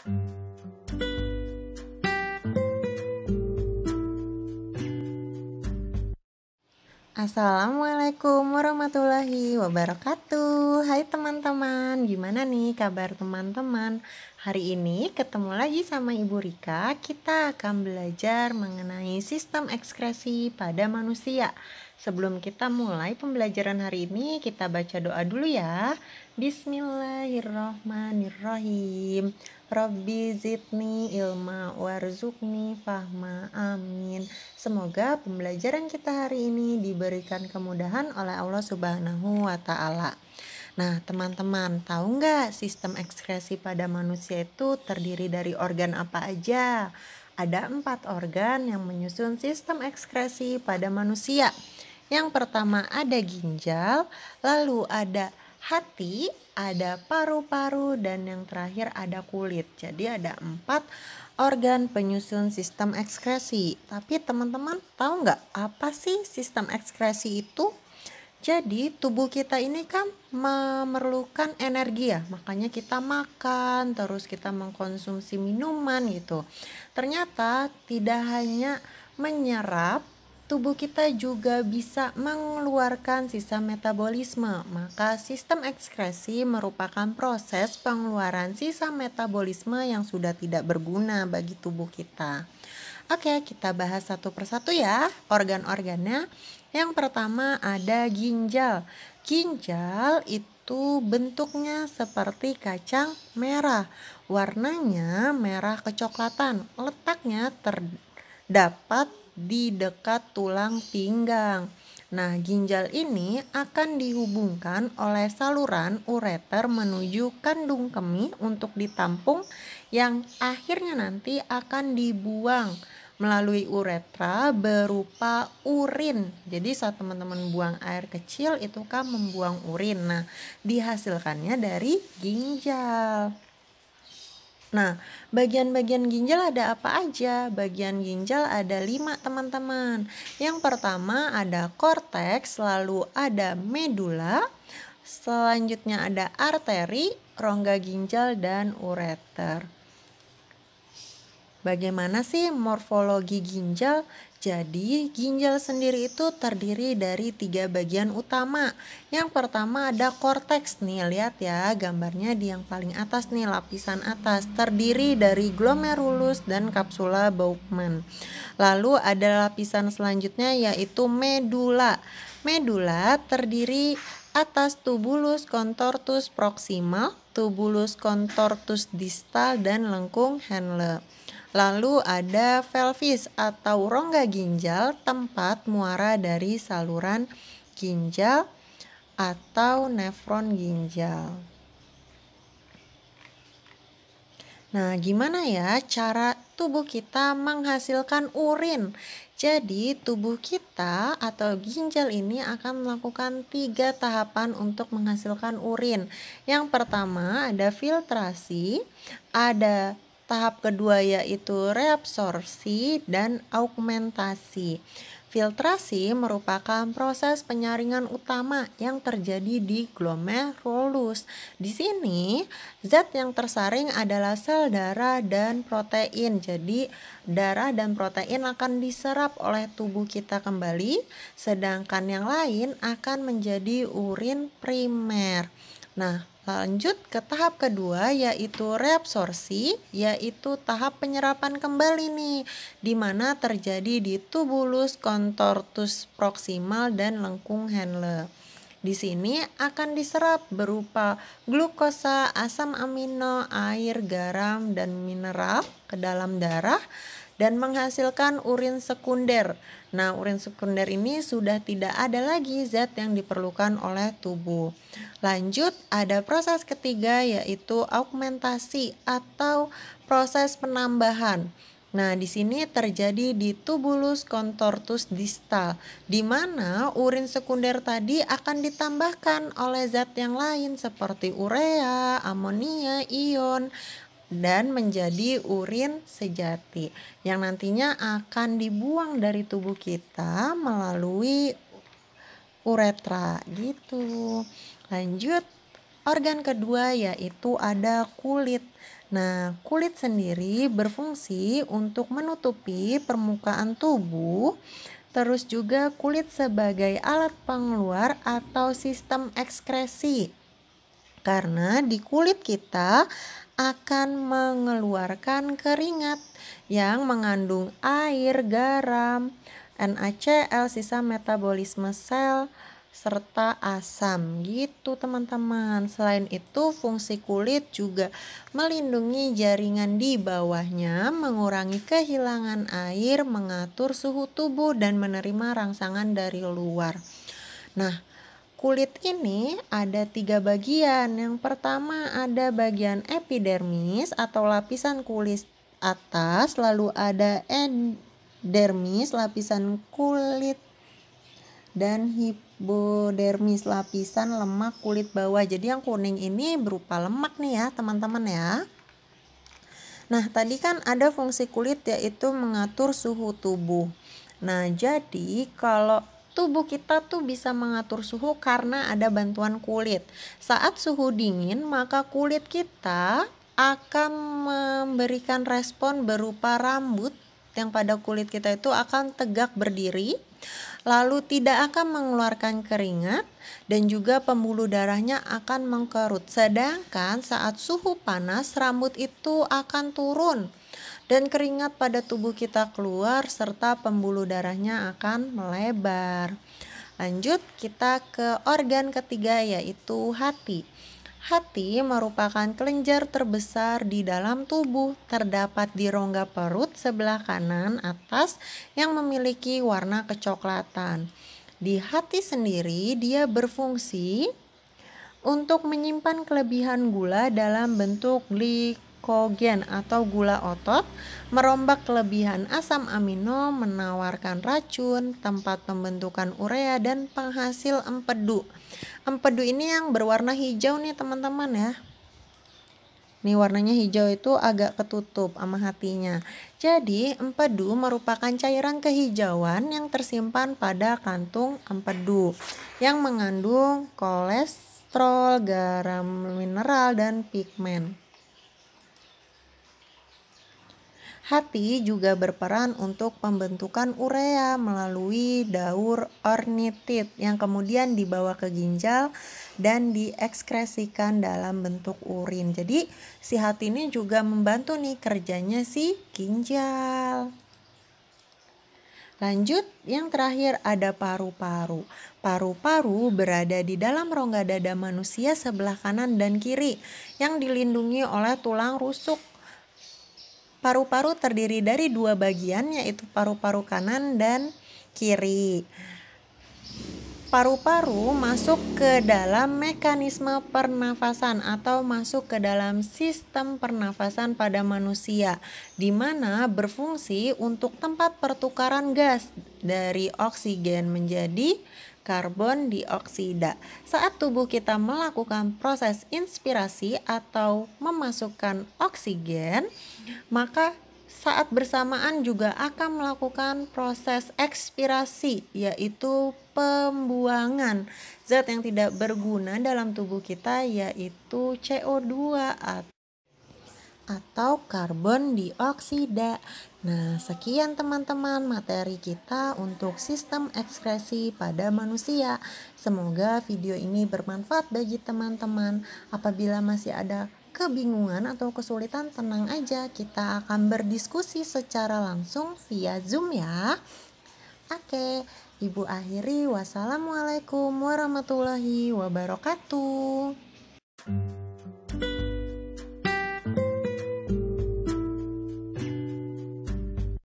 Assalamualaikum warahmatullahi wabarakatuh. Hai teman-teman, gimana nih kabar teman-teman? Hari ini ketemu lagi sama Ibu Rika. Kita akan belajar mengenai sistem ekskresi pada manusia. Sebelum kita mulai pembelajaran hari ini, kita baca doa dulu ya. Bismillahirrohmanirrohim. Rabbi zidni ilma warzuqni fahma, amin. Semoga pembelajaran kita hari ini diberikan kemudahan oleh Allah Subhanahu wa Ta'ala. Nah, teman-teman, tahu nggak sistem ekskresi pada manusia itu terdiri dari organ apa aja? Ada 4 organ yang menyusun sistem ekskresi pada manusia. Yang pertama ada ginjal, lalu ada hati, ada paru-paru, dan yang terakhir ada kulit. Jadi ada 4 organ penyusun sistem ekskresi. Tapi teman-teman tahu nggak apa sih sistem ekskresi itu? Jadi tubuh kita ini kan memerlukan energi ya, makanya kita makan, terus kita mengkonsumsi minuman gitu. Ternyata tidak hanya menyerap, tubuh kita juga bisa mengeluarkan sisa metabolisme. Maka sistem ekskresi merupakan proses pengeluaran sisa metabolisme yang sudah tidak berguna bagi tubuh kita. Oke, kita bahas satu persatu ya organ-organnya. Yang pertama ada ginjal. Ginjal itu bentuknya seperti kacang merah. Warnanya merah kecoklatan. Letaknya terdapat di dekat tulang pinggang. Nah, ginjal ini akan dihubungkan oleh saluran ureter menuju kandung kemih untuk ditampung yang akhirnya nanti akan dibuang melalui uretra berupa urin. Jadi saat teman-teman buang air kecil itu kan membuang urin. Nah, dihasilkannya dari ginjal. Nah, bagian-bagian ginjal ada apa aja? Bagian ginjal ada 5 teman-teman. Yang pertama ada korteks, lalu ada medula, selanjutnya ada arteri, rongga ginjal, dan ureter. Bagaimana sih morfologi ginjal? Jadi ginjal sendiri itu terdiri dari 3 bagian utama. Yang pertama ada korteks nih, lihat ya gambarnya di yang paling atas nih, lapisan atas, terdiri dari glomerulus dan kapsula Bowman. Lalu ada lapisan selanjutnya yaitu medula. Medula terdiri atas tubulus contortus proximal, tubulus contortus distal, dan lengkung Henle. Lalu ada pelvis atau rongga ginjal, tempat muara dari saluran ginjal atau nefron ginjal. Nah, gimana ya cara tubuh kita menghasilkan urin? Jadi tubuh kita atau ginjal ini akan melakukan 3 tahapan untuk menghasilkan urin. Yang pertama ada filtrasi, ada tahap kedua yaitu reabsorpsi dan augmentasi. Filtrasi merupakan proses penyaringan utama yang terjadi di glomerulus. Di sini zat yang tersaring adalah sel darah dan protein. Jadi darah dan protein akan diserap oleh tubuh kita kembali, sedangkan yang lain akan menjadi urin primer. Nah, lanjut ke tahap kedua yaitu reabsorpsi, yaitu tahap penyerapan kembali nih, di mana terjadi di tubulus contortus proximal dan lengkung Henle. Di sini akan diserap berupa glukosa, asam amino, air, garam, dan mineral ke dalam darah dan menghasilkan urin sekunder. Nah, urin sekunder ini sudah tidak ada lagi zat yang diperlukan oleh tubuh. Lanjut, ada proses ketiga yaitu augmentasi atau proses penambahan. Nah, di sini terjadi di tubulus contortus distal, di mana urin sekunder tadi akan ditambahkan oleh zat yang lain seperti urea, amonia, ion, dan menjadi urin sejati yang nantinya akan dibuang dari tubuh kita melalui uretra gitu. Lanjut, organ kedua yaitu ada kulit. Nah, kulit sendiri berfungsi untuk menutupi permukaan tubuh, terus juga kulit sebagai alat pengeluar atau sistem ekskresi. Karena di kulit kita akan mengeluarkan keringat yang mengandung air, garam, NaCl, sisa metabolisme sel, serta asam gitu teman-teman. Selain itu fungsi kulit juga melindungi jaringan di bawahnya, mengurangi kehilangan air, mengatur suhu tubuh dan menerima rangsangan dari luar. Nah, kulit ini ada 3 bagian. Yang pertama ada bagian epidermis atau lapisan kulit atas, lalu ada endermis lapisan kulit, dan hipodermis lapisan lemak kulit bawah. Jadi yang kuning ini berupa lemak nih ya teman-teman ya. Nah, tadi kan ada fungsi kulit yaitu mengatur suhu tubuh. Nah, jadi kalau tubuh kita tuh bisa mengatur suhu karena ada bantuan kulit. Saat suhu dingin, maka kulit kita akan memberikan respon berupa rambut yang pada kulit kita itu akan tegak berdiri, lalu tidak akan mengeluarkan keringat, dan juga pembuluh darahnya akan mengkerut. Sedangkan saat suhu panas, rambut itu akan turun dan keringat pada tubuh kita keluar serta pembuluh darahnya akan melebar. Lanjut kita ke organ ketiga yaitu hati. Hati merupakan kelenjar terbesar di dalam tubuh, terdapat di rongga perut sebelah kanan atas yang memiliki warna kecoklatan. Di hati sendiri dia berfungsi untuk menyimpan kelebihan gula dalam bentuk glikogen atau gula otot, merombak kelebihan asam amino, menawarkan racun, tempat pembentukan urea, dan penghasil empedu. Empedu ini yang berwarna hijau nih teman-teman ya. Nih warnanya hijau itu agak ketutup sama hatinya. Jadi empedu merupakan cairan kehijauan yang tersimpan pada kantung empedu yang mengandung kolesterol, garam mineral, dan pigmen. Hati juga berperan untuk pembentukan urea melalui daur ornitit yang kemudian dibawa ke ginjal dan diekskresikan dalam bentuk urin. Jadi si hati ini juga membantu nih kerjanya si ginjal. Lanjut, yang terakhir ada paru-paru. Paru-paru berada di dalam rongga dada manusia sebelah kanan dan kiri yang dilindungi oleh tulang rusuk. Paru-paru terdiri dari 2 bagian yaitu paru-paru kanan dan kiri. Paru-paru masuk ke dalam mekanisme pernafasan atau masuk ke dalam sistem pernafasan pada manusia, di mana berfungsi untuk tempat pertukaran gas dari oksigen menjadi karbon dioksida. Saat tubuh kita melakukan proses inspirasi atau memasukkan oksigen, maka saat bersamaan juga akan melakukan proses ekspirasi, yaitu pembuangan zat yang tidak berguna dalam tubuh kita, yaitu CO2 atau karbon dioksida. Nah, sekian teman-teman materi kita untuk sistem ekskresi pada manusia. Semoga video ini bermanfaat bagi teman-teman. Apabila masih ada kebingungan atau kesulitan, tenang aja, kita akan berdiskusi secara langsung via Zoom ya. Oke, Ibu akhiri, wassalamualaikum warahmatullahi wabarakatuh.